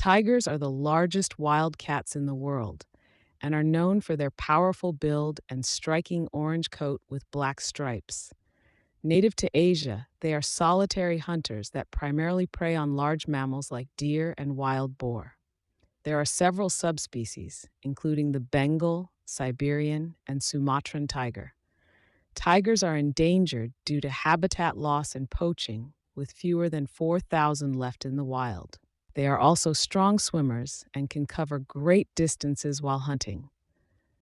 Tigers are the largest wild cats in the world and are known for their powerful build and striking orange coat with black stripes. Native to Asia, they are solitary hunters that primarily prey on large mammals like deer and wild boar. There are several subspecies, including the Bengal, Siberian, and Sumatran tiger. Tigers are endangered due to habitat loss and poaching, with fewer than 4,000 left in the wild. They are also strong swimmers and can cover great distances while hunting.